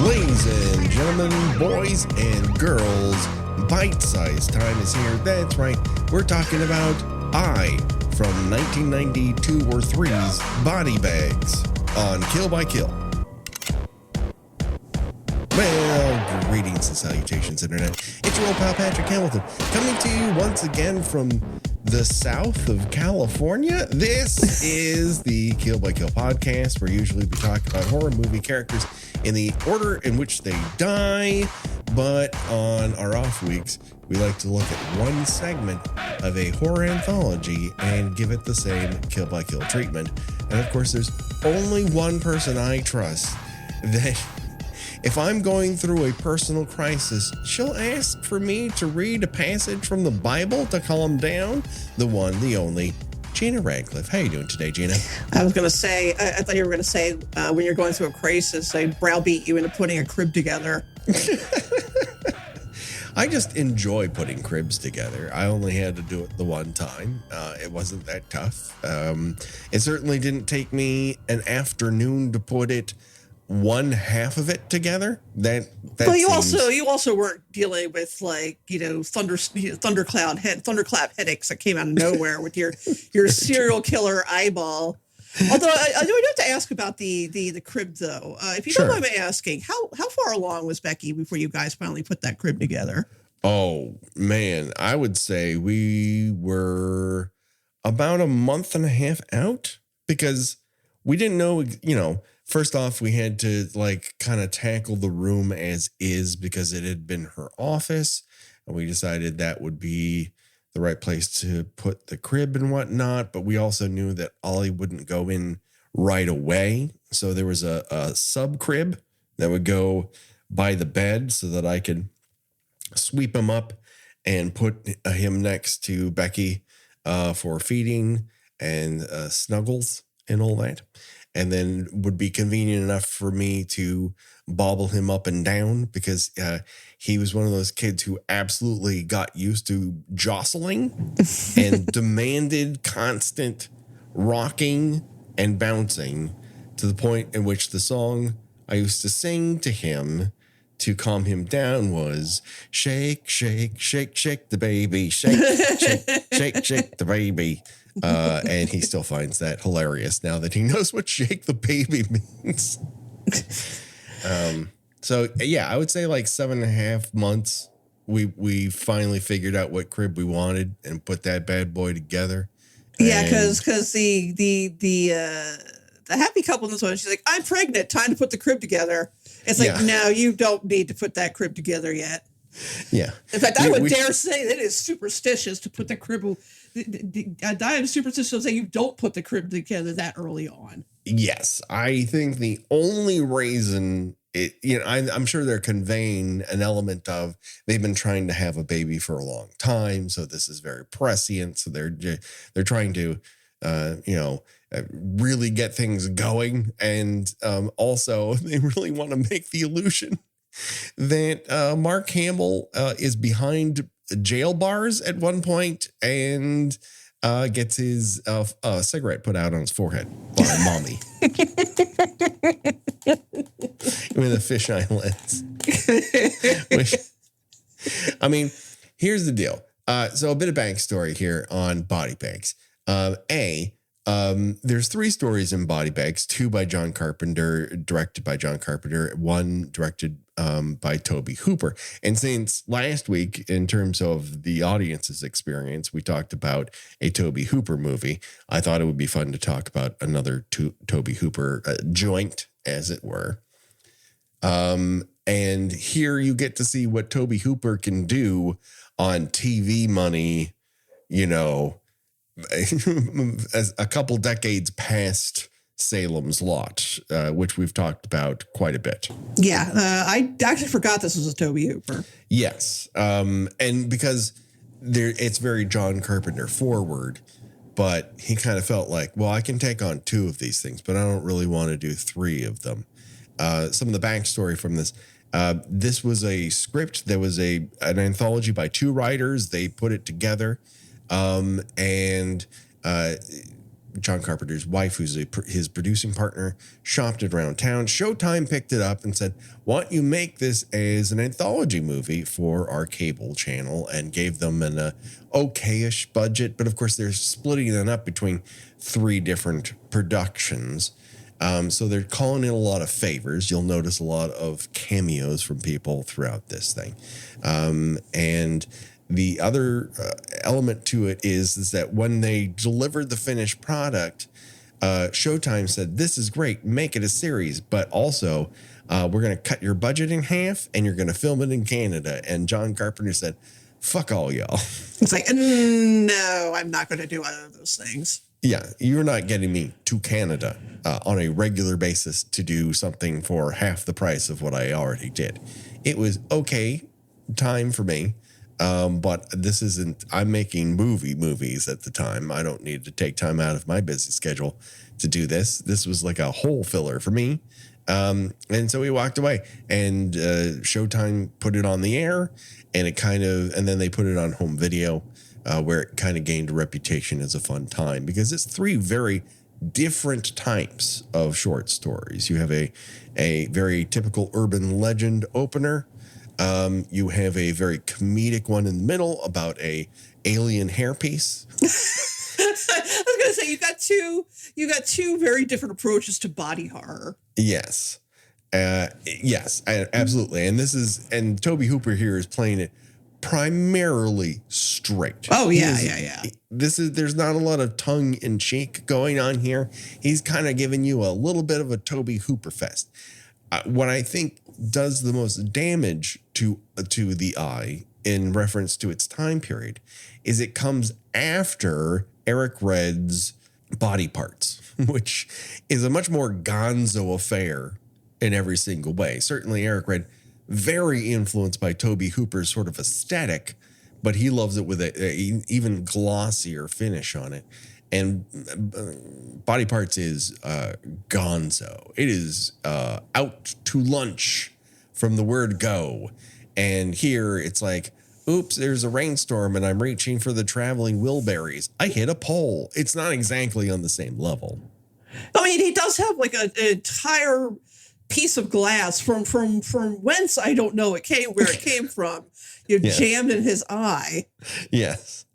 Ladies and gentlemen, boys and girls, bite-sized time is here. That's right, we're talking about I from 1992 or 3's Body Bags on Kill by Kill. Well, greetings and salutations, Internet. It's your old pal Patrick Hamilton, coming to you once again from the south of California. This is the Kill by Kill podcast, where usually we talk about horror movie characters in the order in which they die, but on our off weeks, we like to look at one segment of a horror anthology and give it the same Kill by Kill treatment. And of course, there's only one person I trust that if I'm going through a personal crisis, she'll ask for me to read a passage from the Bible to calm down. The one, the only, Gina Radcliffe. How you doing today, Gina? I was going to say, I thought you were going to say when you're going through a crisis, they browbeat you into putting a crib together. I just enjoy putting cribs together. I only had to do it the one time. It wasn't that tough. It certainly didn't take me an afternoon to put it one half of it together. That well, you also weren't dealing with thunderclap headaches that came out of nowhere with your serial killer eyeball. Although I do have to ask about the crib though. If you don't mind me asking, how far along was Becky before you guys finally put that crib together? Oh man, I would say we were about a month and a half out, because we didn't know, first off, we had to kind of tackle the room as is because it had been her office, and we decided that would be the right place to put the crib and whatnot. But we also knew that Ollie wouldn't go in right away. So there was a sub crib that would go by the bed so that I could sweep him up and put him next to Becky for feeding and snuggles and all that. And then would be convenient enough for me to bobble him up and down, because he was one of those kids who absolutely got used to jostling and demanded constant rocking and bouncing, to the point in which the song I used to sing to him to calm him down was shake, shake, shake, shake the baby, shake, shake, shake, shake the baby. And he still finds that hilarious now that he knows what shake the baby means. So yeah, I would say 7.5 months. We finally figured out what crib we wanted and put that bad boy together. Yeah, because the happy couple in this one, she's like, "I'm pregnant. Time to put the crib together." It's like, no, you don't need to put that crib together yet. Yeah. In fact, I would dare say that it is superstitious to put the crib. I am superstitious to say you don't put the crib together that early on. Yes, I think the only reason I'm sure they're conveying an element of they've been trying to have a baby for a long time, so this is very prescient. So they're trying to, really get things going, and also they really want to make the illusion that Mark Hamill is behind jail bars at one point and gets his cigarette put out on his forehead by mommy with a fisheye lens. Here's the deal. So a bit of backstory here on Body Bags. There's 3 stories in Body Bags, 2 by John Carpenter, directed by John Carpenter, 1 directed by Tobe Hooper. And since last week, in terms of the audience's experience, we talked about a Tobe Hooper movie, I thought it would be fun to talk about another Tobe Hooper joint, as it were. And here you get to see what Tobe Hooper can do on TV money, as a couple decades past Salem's Lot, which we've talked about quite a bit. Yeah, I actually forgot this was a Tobe Hooper. Yes, and because it's very John Carpenter forward, but he kind of felt like, well, I can take on 2 of these things, but I don't really want to do 3 of them. Some of the backstory from this. This was a script that was an anthology by 2 writers. They put it together. And John Carpenter's wife, who's his producing partner, shopped it around town. Showtime picked it up and said, why don't you make this as an anthology movie for our cable channel, and gave them an okayish budget. But of course, they're splitting it up between 3 different productions. So they're calling in a lot of favors. You'll notice a lot of cameos from people throughout this thing. And the other element to it is that when they delivered the finished product, Showtime said, this is great, make it a series, but also we're going to cut your budget in half and you're going to film it in Canada. And John Carpenter said, fuck all y'all. It's like, no, I'm not going to do either of those things. Yeah, you're not getting me to Canada on a regular basis to do something for half the price of what I already did. It was okay time for me, but this isn't, I'm making movies at the time. I don't need to take time out of my busy schedule to do this. This was like a hole filler for me. And so we walked away, and Showtime put it on the air, and and then they put it on home video. Where it kind of gained a reputation as a fun time, because it's 3 very different types of short stories. You have a very typical urban legend opener. You have a very comedic one in the middle about a alien hairpiece. I was going to say, you got two very different approaches to body horror. Yes. Yes, absolutely. And Tobe Hooper here is playing it primarily straight. Oh yeah. There's not a lot of tongue in cheek going on here. He's kind of giving you a little bit of a Tobe Hooper fest. What I think does the most damage to the eye in reference to its time period is it comes after Eric Red's Body Parts, which is a much more gonzo affair in every single way. Certainly Eric Red, very influenced by Tobe Hooper's sort of aesthetic, but he loves it with a even glossier finish on it. And Body Parts is gonzo. It is out to lunch from the word go. And here it's like, oops, there's a rainstorm and I'm reaching for the traveling Wilburys. I hit a pole. It's not exactly on the same level. I mean, he does have like an entire piece of glass from whence I don't know where it came from. Yes. Jammed in his eye. Yes.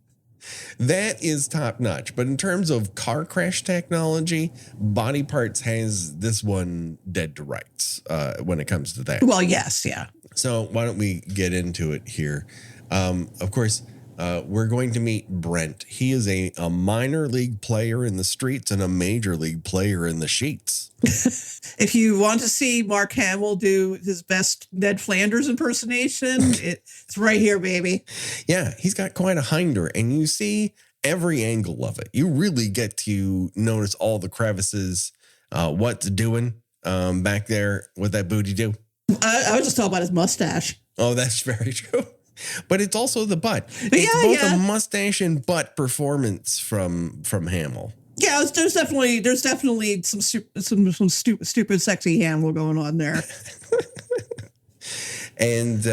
That is top notch. But in terms of car crash technology, Body Parts has this one dead to rights when it comes to that. Well, yes, yeah. So why don't we get into it here? Of course, we're going to meet Brent. He is a minor league player in the streets and a major league player in the sheets. If you want to see Mark Hamill do his best Ned Flanders impersonation, it's right here, baby. Yeah, he's got quite a hinder, and you see every angle of it. You really get to notice all the crevices, what's doing back there, what that booty do. I was just talking about his mustache. Oh, that's very true. But it's also the butt. It's both a mustache and butt performance from Hamill. Yeah, there's definitely some stupid sexy Hamill going on there. And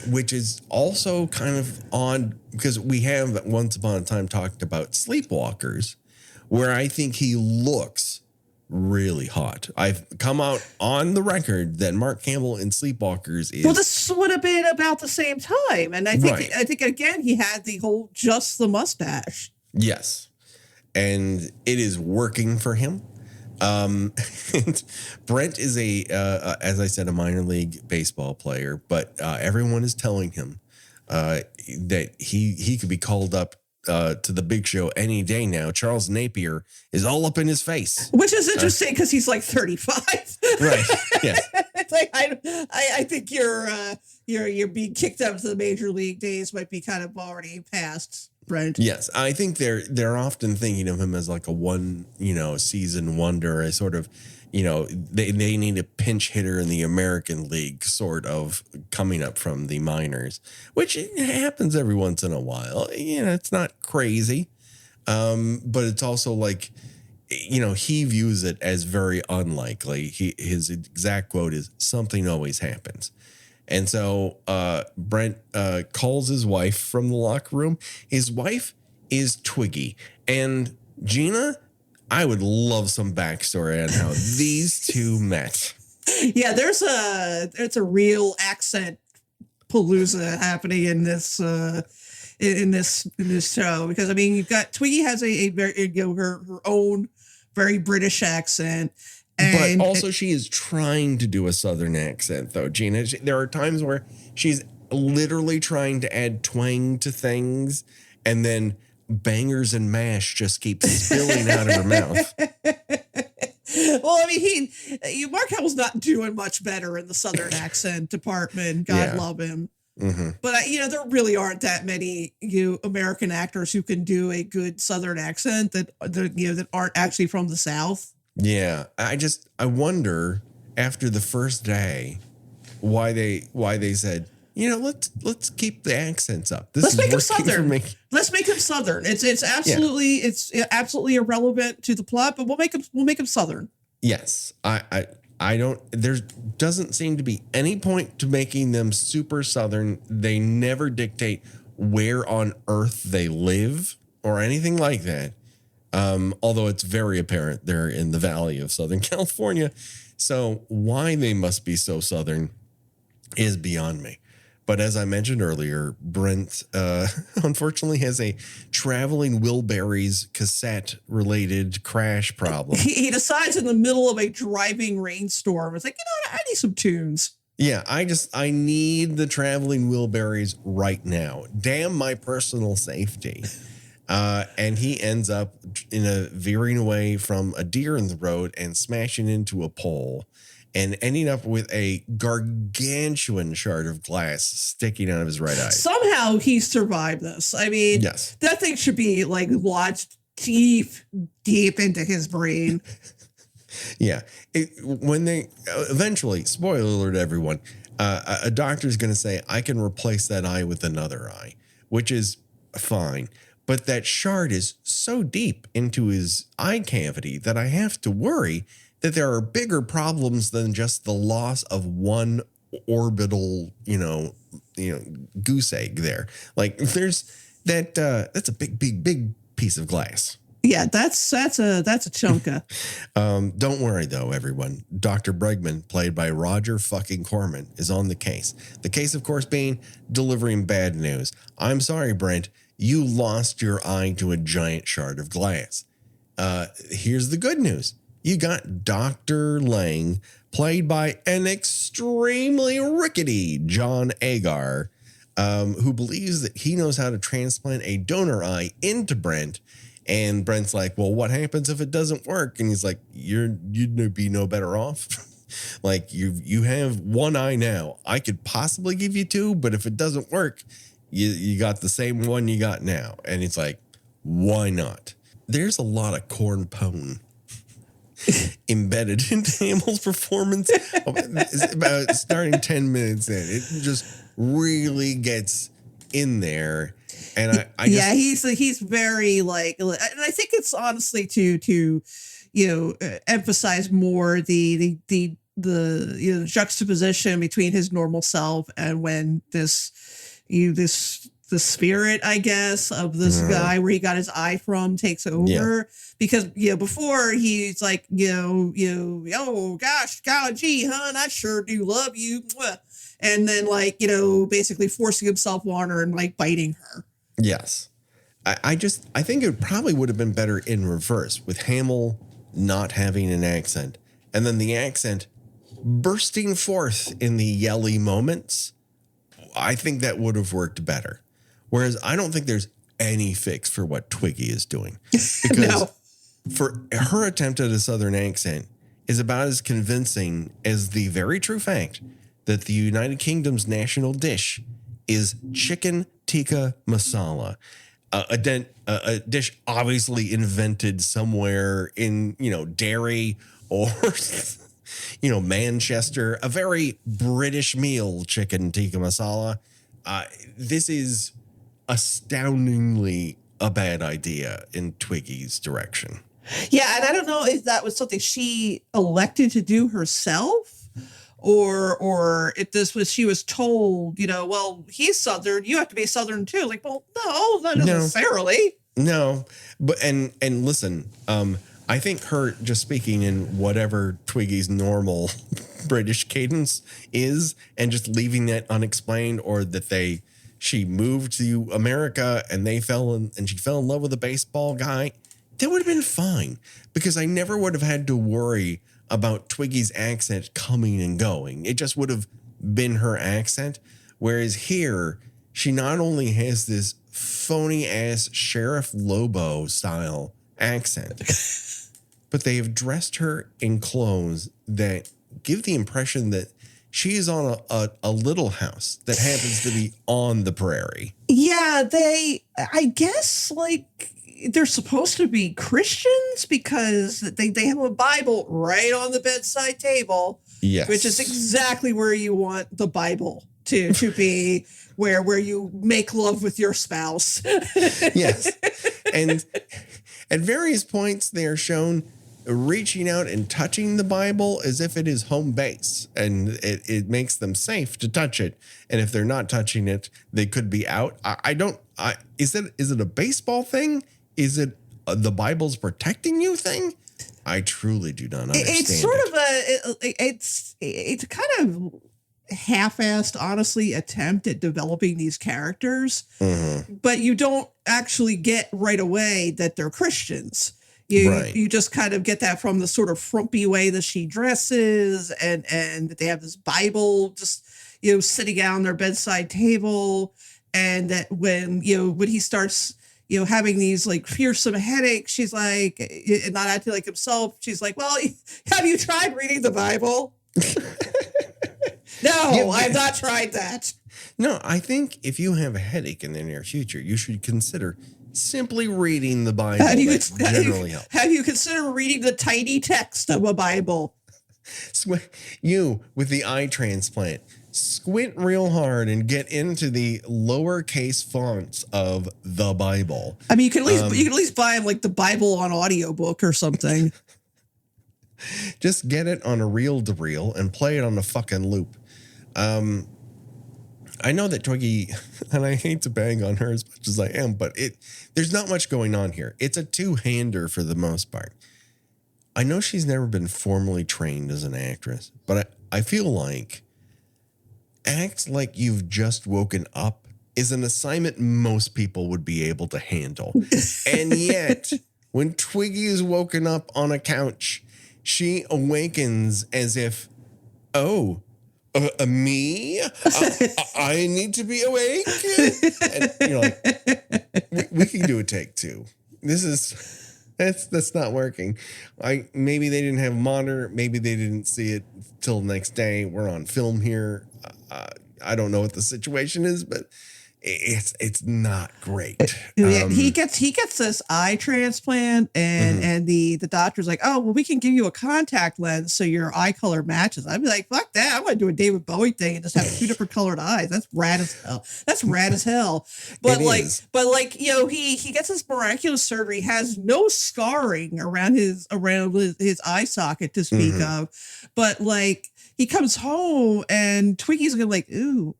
which is also kind of odd, because we have once upon a time talked about Sleepwalkers, where I think he looks really hot. I've come out on the record that Mark Hamill in Sleepwalkers is... Well, this would have been about the same time. And I think again, he had the whole just the mustache. Yes. And it is working for him. Brent is as I said, a minor league baseball player, but everyone is telling him that he could be called up to the big show any day now. Charles Napier is all up in his face, which is interesting because he's like 35. Right. Yeah. It's like I think you're being kicked up to the major league days might be kind of already past. Brent. Yes, I think they're often thinking of him as like a one season wonder, a sort of they need a pinch hitter in the American League, sort of coming up from the minors, which happens every once in a while. It's not crazy, but it's also like he views it as very unlikely. His exact quote is, "Something always happens." And so Brent calls his wife from the locker room. His wife is Twiggy. And Gina, I would love some backstory on how these two met. Yeah, it's a real accent palooza happening in this in this show, because I mean, you've got Twiggy has a very, her own very British accent, but also she is trying to do a Southern accent, though, Gina. There are times where she's literally trying to add twang to things, and then bangers and mash just keep spilling out of her mouth. Well, I mean, Mark Hamill's not doing much better in the Southern accent department. God love him. Mm-hmm. But there really aren't that many American actors who can do a good Southern accent that aren't actually from the South. Yeah, I wonder after the first day why they said, let's keep the accents up. Let's make him Southern. Let's make him Southern. It's absolutely irrelevant to the plot, but we'll make him Southern. Yes, I don't. There doesn't seem to be any point to making them super Southern. They never dictate where on earth they live or anything like that. Although it's very apparent they're in the Valley of Southern California. So why they must be so Southern is beyond me. But as I mentioned earlier, Brent unfortunately has a traveling Wilburys cassette-related crash problem. He decides in the middle of a driving rainstorm, it's like, I need some tunes. Yeah, I need the traveling Wilburys right now. Damn my personal safety. And he ends up veering away from a deer in the road and smashing into a pole, and ending up with a gargantuan shard of glass sticking out of his right eye. Somehow he survived this. I mean, yes, that thing should be like lodged deep into his brain. Yeah. When they eventually, spoiler alert, everyone, a doctor's going to say, I can replace that eye with another eye, which is fine. But that shard is so deep into his eye cavity that I have to worry that there are bigger problems than just the loss of one orbital, goose egg there. Like there's that's a big piece of glass. Yeah, that's a chunka. Don't worry though, everyone. Dr. Bregman, played by Roger fucking Corman, is on the case. The case, of course, being delivering bad news. I'm sorry, Brent. You lost your eye to a giant shard of glass. Here's the good news. You got Dr. Lang, played by an extremely rickety John Agar, who believes that he knows how to transplant a donor eye into Brent. And Brent's like, well, what happens if it doesn't work? And he's like, you'd be no better off. Like you have one eye now. I could possibly give you two, but if it doesn't work, you got the same one you got now. And it's like, why not? There's a lot of corn pone embedded into Hamill's performance. It's about starting 10 minutes in. It just really gets in there. And he's very like, and I think it's honestly to emphasize more the juxtaposition between his normal self and when the spirit, I guess, of this guy where he got his eye from takes over. Yeah. Because before he's like, oh gosh, golly, hon, I sure do love you. And then basically forcing himself on her and like biting her. Yes. I think it probably would have been better in reverse, with Hamill not having an accent and then the accent bursting forth in the yelly moments. I think that would have worked better. Whereas I don't think there's any fix for what Twiggy is doing. Because for her attempt at a Southern accent is about as convincing as the very true fact that the United Kingdom's national dish is chicken tikka masala, a dish obviously invented somewhere in, Derry or, Manchester, a very British meal, chicken tikka masala. This is astoundingly a bad idea in Twiggy's direction. Yeah, and I don't know if that was something she elected to do herself, or if this was she was told, well, he's Southern, you have to be Southern too. Like, well, no, not necessarily. No, but and listen, I think her just speaking in whatever Twiggy's normal British cadence is and just leaving that unexplained, or that she moved to America and she fell in love with a baseball guy, that would have been fine, because I never would have had to worry about Twiggy's accent coming and going. It just would have been her accent. Whereas here, she not only has this phony ass Sheriff Lobo style accent, but they have dressed her in clothes that give the impression that she is on a little house that happens to be on the prairie. Yeah, I guess, like, they're supposed to be Christians because they have a Bible right on the bedside table. Yes. Which is exactly where you want the Bible to be, where you make love with your spouse. Yes. And at various points, they are shown reaching out and touching the Bible as if it is home base, and it makes them safe to touch it. And if they're not touching it, they could be out. Is it a baseball thing? Is it the Bible's protecting you thing? I truly do not understand. It's sort of it's kind of half-assed, honestly, attempt at developing these characters, but you don't actually get right away that they're Christians. You just kind of get that from the sort of frumpy way that she dresses, and that they have this Bible just, sitting out on their bedside table, and that when he starts, having these like fearsome headaches, she's like, not acting like himself. She's like, well, have you tried reading the Bible? No, I've not tried that. No, I think if you have a headache in the near future, you should consider simply reading the Bible. Have you considered reading the tiny text of a Bible? You with the eye transplant, squint real hard and get into the lowercase fonts of the Bible. I mean, you can at least buy like the Bible on audiobook or something. Just get it on a reel-to-reel and play it on a fucking loop. I know that Twiggy, and I hate to bang on her as much as I am, but there's not much going on here. It's a two-hander for the most part. I know she's never been formally trained as an actress, but I feel like act like you've just woken up is an assignment most people would be able to handle. And yet, when Twiggy is woken up on a couch, she awakens as if, me? I need to be awake? And you're like, we can do a take two. That's not working. Maybe they didn't have a monitor. Maybe they didn't see it till the next day. We're on film here. I don't know what the situation is, but it's not great. He gets this eye transplant, and the doctor's like, oh, well, we can give you a contact lens so your eye color matches. I'd be like, fuck that. I want to do a David Bowie thing and just have two different colored eyes. That's rad as hell. But he gets this miraculous surgery, has no scarring around his eye socket to speak of, but like he comes home and Twiggy's gonna like, I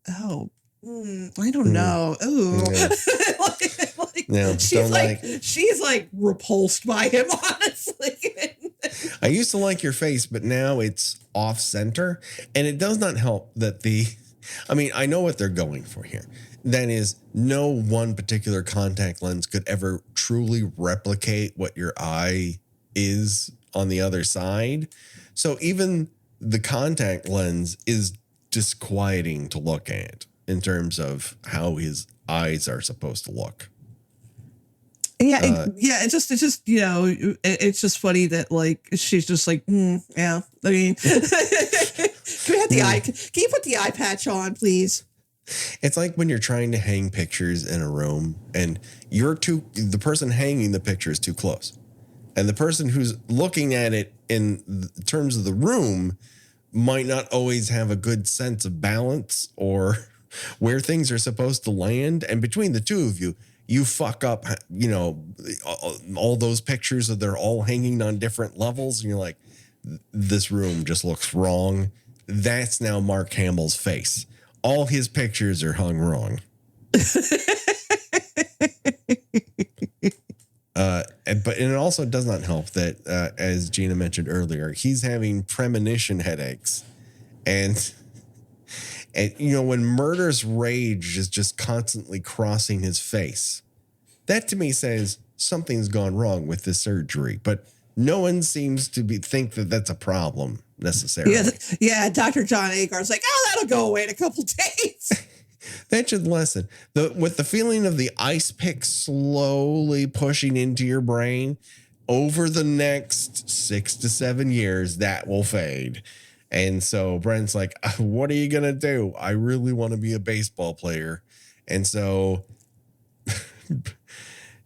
don't know. Ooh. Yeah. She's like repulsed by him, honestly. I used to like your face, but now it's off center. And it does not help that I know what they're going for here. That is, no one particular contact lens could ever truly replicate what your eye is on the other side. So even the contact lens is disquieting to look at in terms of how his eyes are supposed to look. Yeah, it's just it's just funny that like she's just like, yeah. I mean, can we have the eye? Can you put the eye patch on, please? It's like when you're trying to hang pictures in a room and the person hanging the picture is too close, and the person who's looking at it in terms of the room might not always have a good sense of balance or where things are supposed to land. And between the two of you, you fuck up, all those pictures that they're all hanging on different levels. And you're like, this room just looks wrong. That's now Mark Hamill's face. All his pictures are hung wrong. But it also does not help that, as Gina mentioned earlier, he's having premonition headaches. And when murderous rage is just constantly crossing his face, that to me says something's gone wrong with this surgery. But no one seems to think that that's a problem necessarily. Yeah. Dr. John Agar's like, oh, that'll go away in a couple days. That should lessen. With the feeling of the ice pick slowly pushing into your brain over the next 6 to 7 years, that will fade. And so Brent's like, what are you going to do? I really want to be a baseball player. And so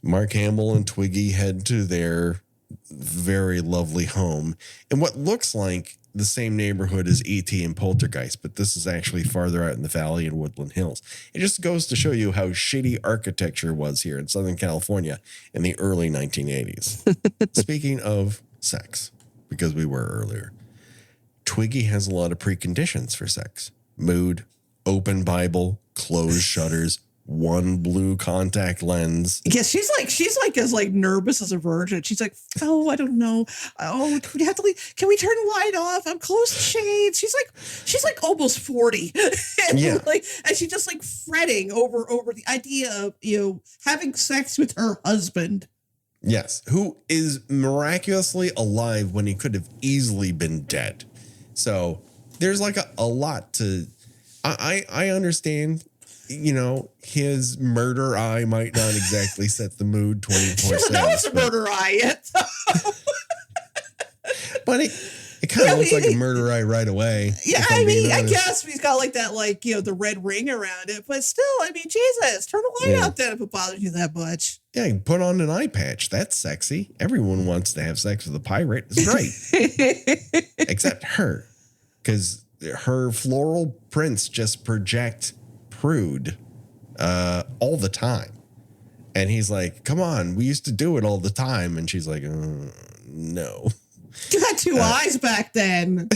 Mark Hamill and Twiggy head to their very lovely home in what looks like the same neighborhood as E.T. and Poltergeist, but this is actually farther out in the valley in Woodland Hills. It just goes to show you how shitty architecture was here in Southern California in the early 1980s. Speaking of sex, because we were earlier, Twiggy has a lot of preconditions for sex. Mood, open Bible, closed shutters, one blue contact lens. Yeah, she's like as nervous as a virgin. She's like, oh, I don't know. Oh, we have to leave. Can we turn the light off? I'm close to shades. She's like almost 40. and and she's just like fretting over the idea of, having sex with her husband. Yes, who is miraculously alive when he could have easily been dead. So there's like a lot to, I understand, his murder eye might not exactly set the mood 24/7. She doesn't know it's a murder eye yet. But it kind of looks like a murder eye right away. Yeah, I guess he's got like that, the red ring around it. But still, Jesus, turn the light out then if it bothers you that much. Yeah, you put on an eye patch. That's sexy. Everyone wants to have sex with a pirate. It's great. Except her. Because her floral prints just project prude all the time. And he's like, come on, we used to do it all the time. And she's like, no. You had two eyes back then.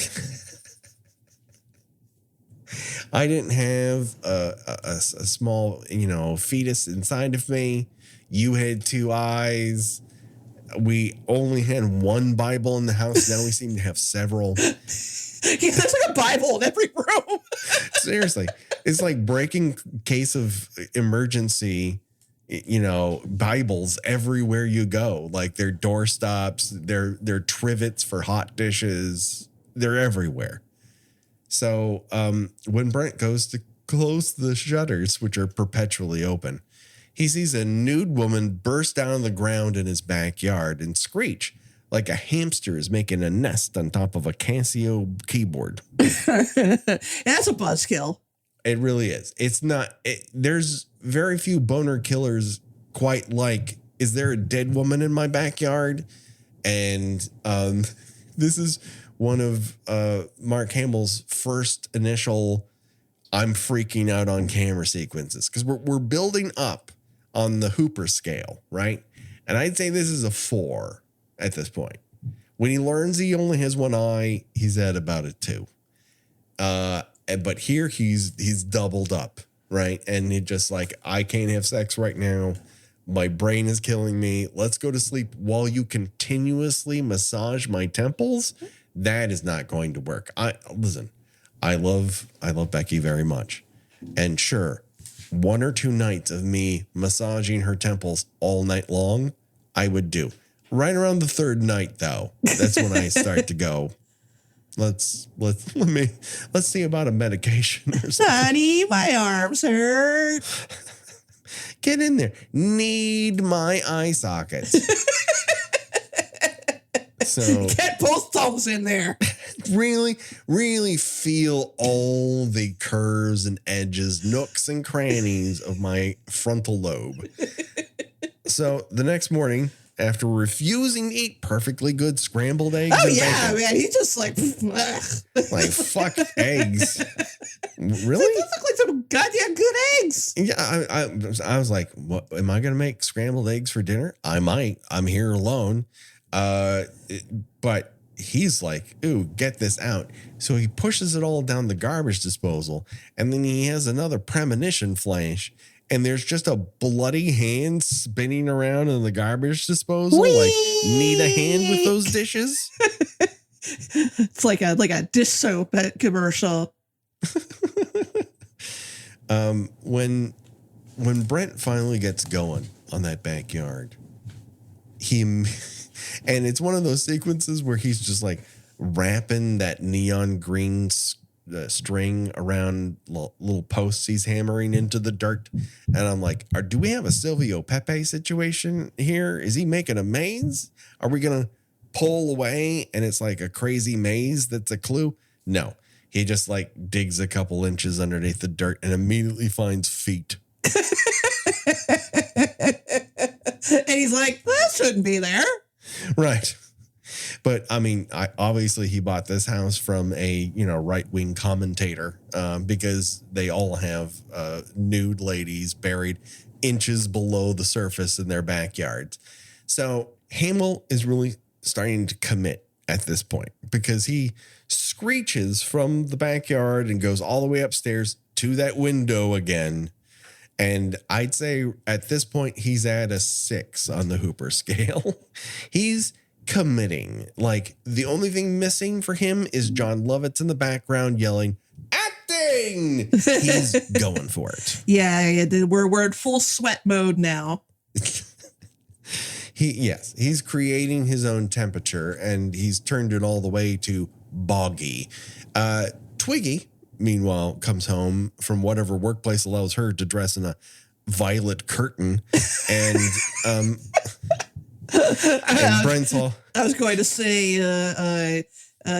I didn't have a small, fetus inside of me. You had two eyes. We only had one Bible in the house. Now we seem to have several. Yeah, there's like a Bible in every room. Seriously. It's like breaking case of emergency, Bibles everywhere you go. Like their doorstops, their trivets for hot dishes. They're everywhere. So when Brent goes to close the shutters, which are perpetually open, he sees a nude woman burst down on the ground in his backyard and screech like a hamster is making a nest on top of a Casio keyboard. That's a buzzkill. It really is. It's not. There's very few boner killers quite like, is there a dead woman in my backyard? And this is one of Mark Hamill's first initial I'm freaking out on camera sequences, because we're building up on the Hooper scale, right? And I'd say this is a 4 at this point. When he learns he only has one eye, he's at about a 2. But here he's doubled up, right? And he just like, I can't have sex right now. My brain is killing me. Let's go to sleep while you continuously massage my temples. That is not going to work. Listen, I love Becky very much. And sure, 1 or 2 nights of me massaging her temples all night long, I would do. Right around the 3rd night, though, that's when I start to go, let's see about a medication or something. Honey, my arms hurt. Get in there. Need my eye sockets. So get both thumbs in there. Really, really feel all the curves and edges, nooks and crannies of my frontal lobe. So the next morning, after refusing to eat perfectly good scrambled eggs. Oh, yeah, man. He's just like, like, fuck eggs. Really? Those look like some goddamn good eggs. Yeah, I was like, what, am I going to make scrambled eggs for dinner? I might. I'm here alone. But he's like, ooh, get this out. So he pushes it all down the garbage disposal. And then he has another premonition flash. and there's just a bloody hand spinning around in the garbage disposal. Whee! Like, need a hand with those dishes? It's like a dish soap commercial. When Brent finally gets going on that backyard, and it's one of those sequences where he's just like wrapping that neon green string around little posts he's hammering into the dirt. And I'm like, do we have a Silvio Pepe situation here? Is he making a maze? Are we going to pull away and it's like a crazy maze that's a clue? No, he just like digs a couple inches underneath the dirt and immediately finds feet. And he's like, that shouldn't be there. Right. But I mean, obviously he bought this house from a, right-wing commentator because they all have nude ladies buried inches below the surface in their backyards. So Hamill is really starting to commit at this point because he screeches from the backyard and goes all the way upstairs to that window again. And I'd say at this point, he's at a 6 on the Hooper scale. He's committing. Like, the only thing missing for him is John Lovitz in the background yelling, acting! He's going for it. Yeah, we're in full sweat mode now. He's creating his own temperature, and he's turned it all the way to boggy. Twiggy, meanwhile, comes home from whatever workplace allows her to dress in a violet curtain. And Brent's all... I was going to say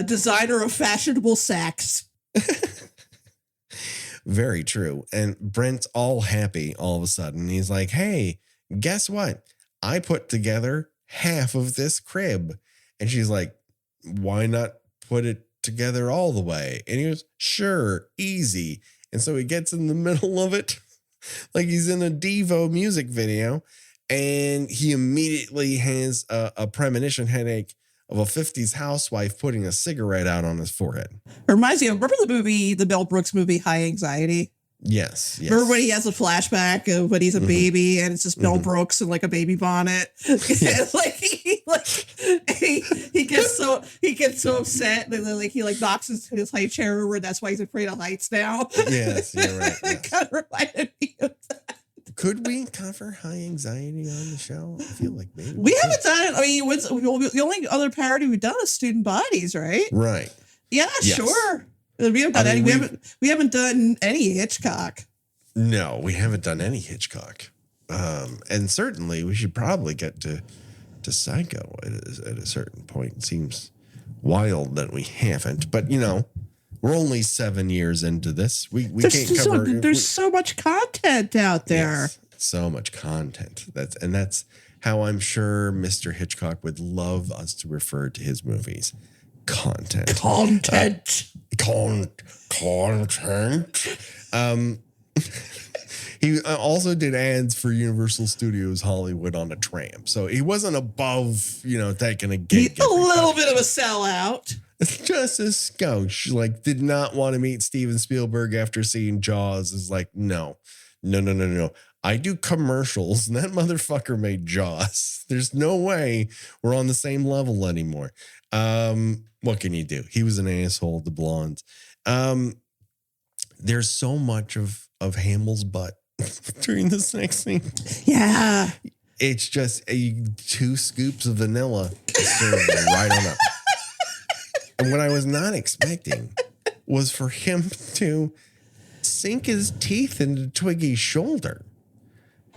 designer of fashionable sacks. Very true. And Brent's all happy all of a sudden. He's like, hey, guess what? I put together half of this crib. And she's like, why not put it together all the way? And he goes, sure, easy. And so he gets in the middle of it like he's in a Devo music video, and he immediately has a premonition headache of a 50s housewife putting a cigarette out on his forehead. It reminds me of, remember the Mel Brooks movie High Anxiety? Yes. Remember when he has a flashback of when he's a baby and it's just Mel Brooks in like a baby bonnet? Yes. he gets so upset that like he like knocks his high chair over, and that's why he's afraid of heights now. Yes, you're right. Yes. It kind of reminded me of that. Could we cover High Anxiety on the show? I feel like maybe we haven't done it. I mean, the only other parody we've done is Student Bodies, right? Right. Yeah, yes. Sure. We haven't done we haven't done any Hitchcock. No, we haven't done any Hitchcock. And certainly we should probably get to Psycho at a certain point. It seems wild that we haven't, but we're only 7 years into this. We can't cover. There's so much content out there. Yes, so much content. That's how I'm sure Mr. Hitchcock would love us to refer to his movies. Content. He also did ads for Universal Studios Hollywood on a tram, so he wasn't above taking a gig. He's a little bit of a sellout. Just a skosh. Like, did not want to meet Steven Spielberg after seeing Jaws. Is like, no. I do commercials, and that motherfucker made Jaws. There's no way we're on the same level anymore. What can you do? He was an asshole to blondes. There's so much of Hamill's butt during the sex scene. Yeah. It's just 2 scoops of vanilla served right on up. And what I was not expecting was for him to sink his teeth into Twiggy's shoulder.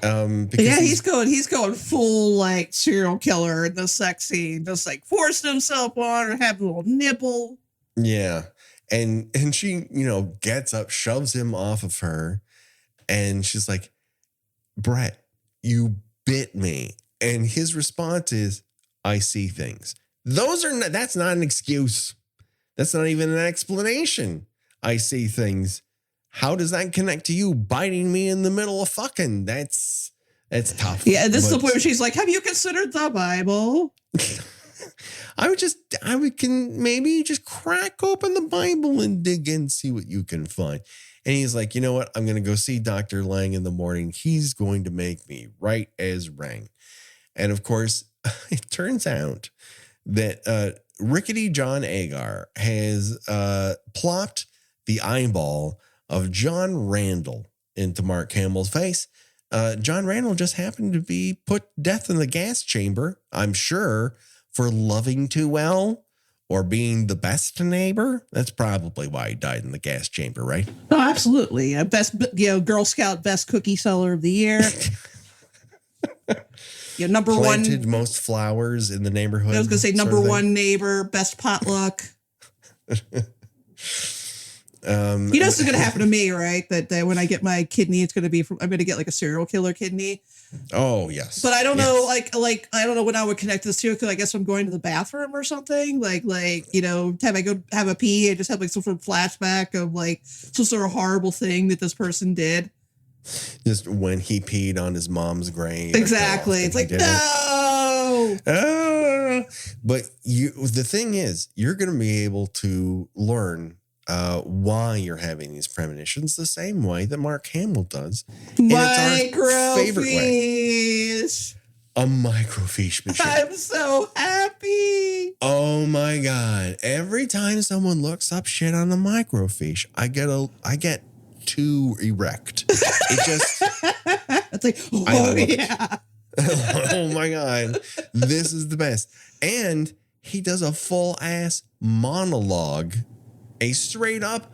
He's going full like serial killer in the sex scene, just like forcing himself on her, having a little nipple. Yeah. And she, gets up, shoves him off of her, and she's like, Brett, you bit me. And his response is, I see things. That's not an excuse. That's not even an explanation. I see things. How does that connect to you biting me in the middle of fucking? That's tough. Yeah, this is the point where she's like, have you considered the Bible? I can maybe just crack open the Bible and dig in, see what you can find. And he's like, you know what? I'm going to go see Dr. Lang in the morning. He's going to make me right as rain. And of course, it turns out that Rickety John Agar has plopped the eyeball of John Randall into Mark Hamill's face. John Randall just happened to be put death in the gas chamber, I'm sure, for loving too well or being the best neighbor. That's probably why he died in the gas chamber, right? No, absolutely. Best, Girl Scout best cookie seller of the year. Number Planted one. most flowers in the neighborhood. I was going to say number one neighbor, best potluck. You know what's going to happen to me, right? That when I get my kidney, I'm going to get like a serial killer kidney. Oh yes, but I don't know, like I don't know when I would connect to the serial killer. I guess I'm going to the bathroom or something. Like have I go have a pee and just have like some sort of flashback of like some sort of horrible thing that this person did. Just when he peed on his mom's grave. Exactly. It's like no. But the thing is, you're going to be able to learn why you're having these premonitions the same way that Mark Hamill does. Microfiche. A microfiche machine. I'm so happy. Oh my God. Every time someone looks up shit on a microfiche, I get too erect. It just it's like, oh yeah. Oh my God. This is the best. And he does a full ass monologue. A straight up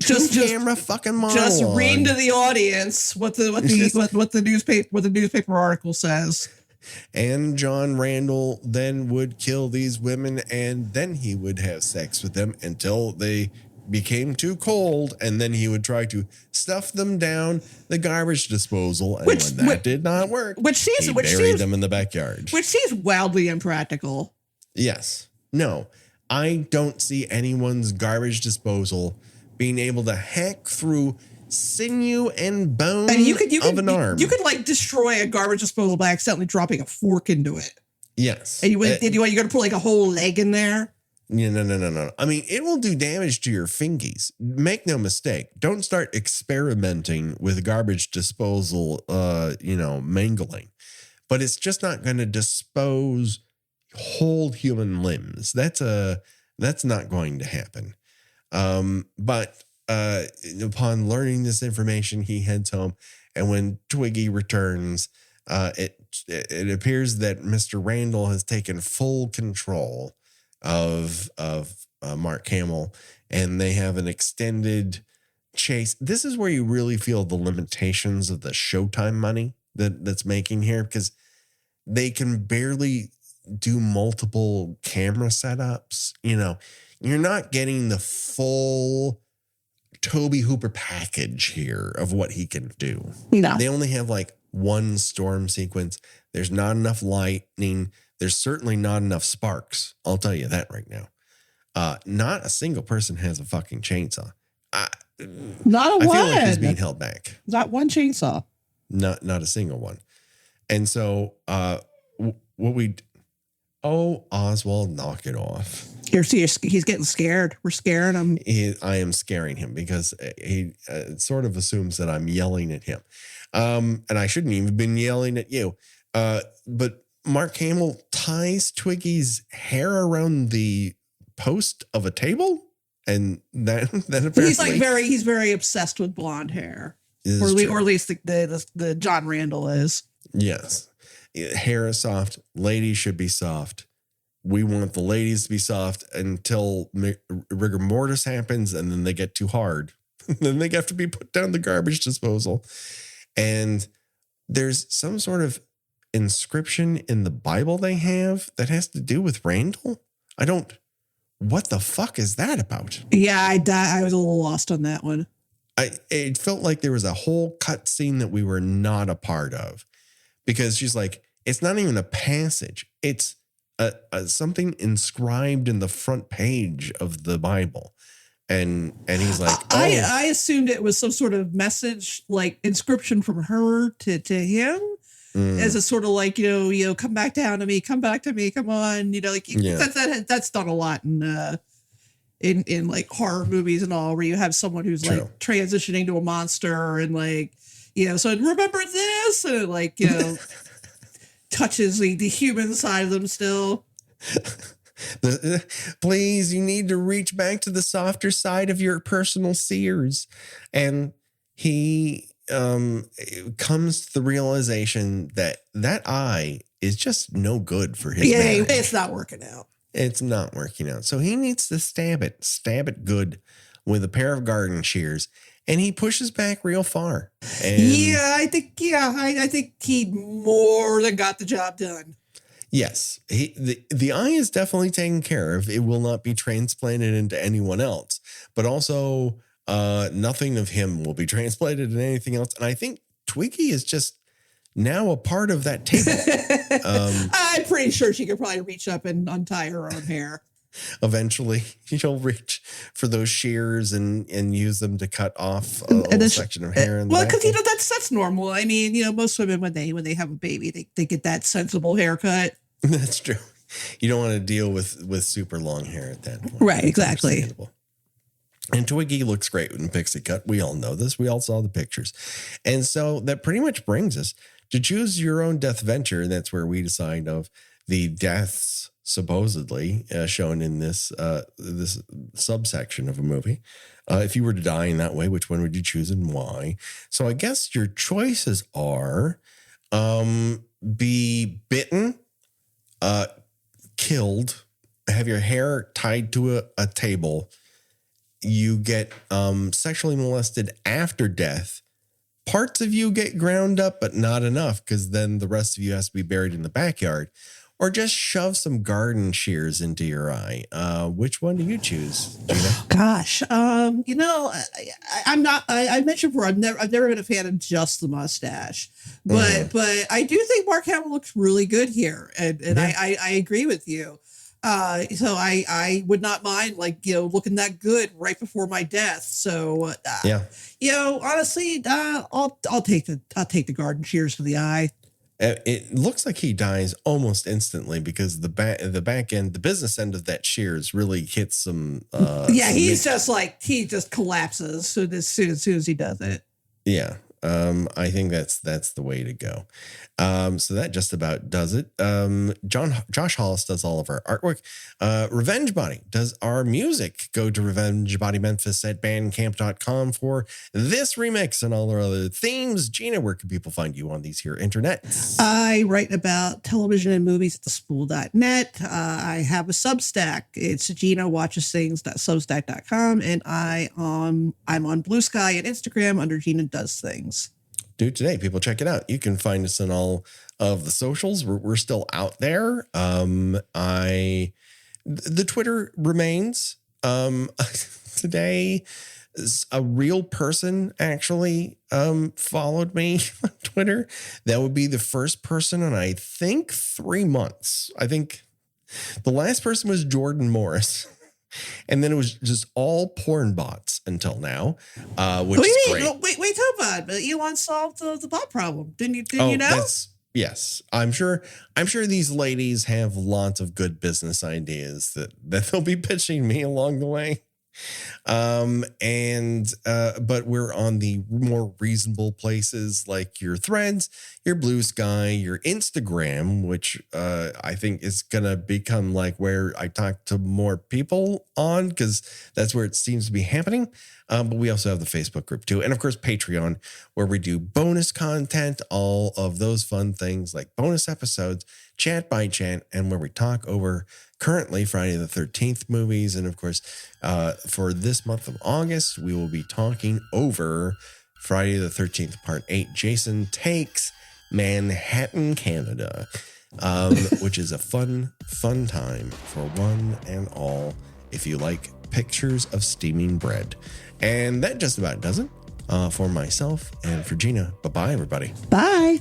camera fucking monologue. Just read to the audience what the newspaper article says. And John Randall then would kill these women, and then he would have sex with them until they became too cold, and then he would try to stuff them down the garbage disposal. And when that did not work, he buried them in the backyard. Which seems wildly impractical. Yes. No. I don't see anyone's garbage disposal being able to hack through sinew and bone of an arm. You could like destroy a garbage disposal by accidentally dropping a fork into it. Yes. And you got to put like a whole leg in there. Yeah, no. I mean, it will do damage to your fingies. Make no mistake. Don't start experimenting with garbage disposal, mangling. But it's just not going to dispose whole human limbs. That's not going to happen. But upon learning this information, he heads home, and when Twiggy returns, it appears that Mr. Randall has taken full control of Mark Hamill, and they have an extended chase. This is where you really feel the limitations of the Showtime money that's making here, because they can barely do multiple camera setups. You're not getting the full Toby Hooper package here of what he can do. No. They only have like one storm sequence. There's not enough lightning. There's certainly not enough sparks. I'll tell you that right now. Not a single person has a fucking chainsaw. Not a one. I feel like he's being held back. Not one chainsaw. Not a single one. And so Oswald, knock it off. He's getting scared. We're scaring him. I am scaring him because he sort of assumes that I'm yelling at him. And I shouldn't even have been yelling at you. But Mark Hamill ties Twiggy's hair around the post of a table. And then apparently he's very obsessed with blonde hair. Or at least the John Randall is. Yes. Hair is soft. Ladies should be soft. We want the ladies to be soft until rigor mortis happens, and then they get too hard. Then they have to be put down the garbage disposal. And there's some sort of inscription in the Bible they have that has to do with Randall. What the fuck is that about? Yeah, I was a little lost on that one. It felt like there was a whole cut scene that we were not a part of, because she's like, it's not even a passage. It's something inscribed in the front page of the Bible. And he's like, I assumed it was some sort of message, like inscription from her to him, as a sort of like, come back down to me, come back to me, come on, that's done a lot in like horror movies and all, where you have someone who's True. like transitioning to a monster and like, so remember this, and it, like, touches the human side of them still. Please, you need to reach back to the softer side of your personal seers. And he comes to the realization that eye is just no good for his marriage. It's not working out. It's not working out. So he needs to stab it good with a pair of garden shears. And he pushes back real far. And I think he more than got the job done. Yes, the eye is definitely taken care of. It will not be transplanted into anyone else. But also, nothing of him will be transplanted into anything else. And I think Twiggy is just now a part of that table. I'm pretty sure she could probably reach up and untie her own hair. Eventually, she'll reach for those shears and use them to cut off a little section of hair. Well, because that's normal. I mean, most women when they have a baby, they get that sensible haircut. That's true. You don't want to deal with super long hair at that point. Right, exactly. And Twiggy looks great in pixie cut. We all know this. We all saw the pictures. And so that pretty much brings us to choose your own death venture. And that's where we decide of the deaths supposedly shown in this subsection of a movie. If you were to die in that way, which one would you choose and why? So I guess your choices are be bitten, killed, have your hair tied to a table, you get sexually molested after death, parts of you get ground up, but not enough, because then the rest of you has to be buried in the backyard, or just shove some garden shears into your eye. Which one do you choose, Gina? Gosh, I'm not. I mentioned before, I've never been a fan of just the mustache, but I do think Mark Hamill looks really good here, and yeah. I agree with you. So I would not mind looking that good right before my death. So honestly, I'll take the garden shears to the eye. It looks like he dies almost instantly because the back end, the business end of that shears really hits some. He just collapses as soon as he does it. Yeah. I think that's the way to go. So that just about does it. Josh Hollis does all of our artwork. Revenge Body does our music. Go to revengebodymemphis@bandcamp.com for this remix and all our other themes. Gina, where can people find you on these here internet? I write about television and movies at thespool.net. I have a Substack. It's GinaWatchesThings.substack.com, and I'm on Blue Sky and Instagram under Gina Does Things. Do today. People, check it out. You can find us on all of the socials. We're still out there. The Twitter remains. Today, a real person actually followed me on Twitter. That would be the first person in, I think, 3 months. I think the last person was Jordan Morris. And then it was just all porn bots until now, which is great. Wait, hold on. Elon solved the bot problem. Didn't you know? Yes. I'm sure these ladies have lots of good business ideas that they'll be pitching me along the way. But we're on the more reasonable places like your Threads, your Blue Sky, your Instagram, which I think is gonna become like where I talk to more people on, because that's where it seems to be happening. But we also have the Facebook group too, and of course Patreon, where we do bonus content, all of those fun things like bonus episodes, chat by chat, and where we talk over currently Friday the 13th movies. And of course, for this month of August, we will be talking over Friday the 13th, Part 8, Jason Takes Manhattan, Canada, which is a fun time for one and all if you like pictures of steaming bread. And that just about does it for myself and for Gina. Bye-bye, everybody. Bye.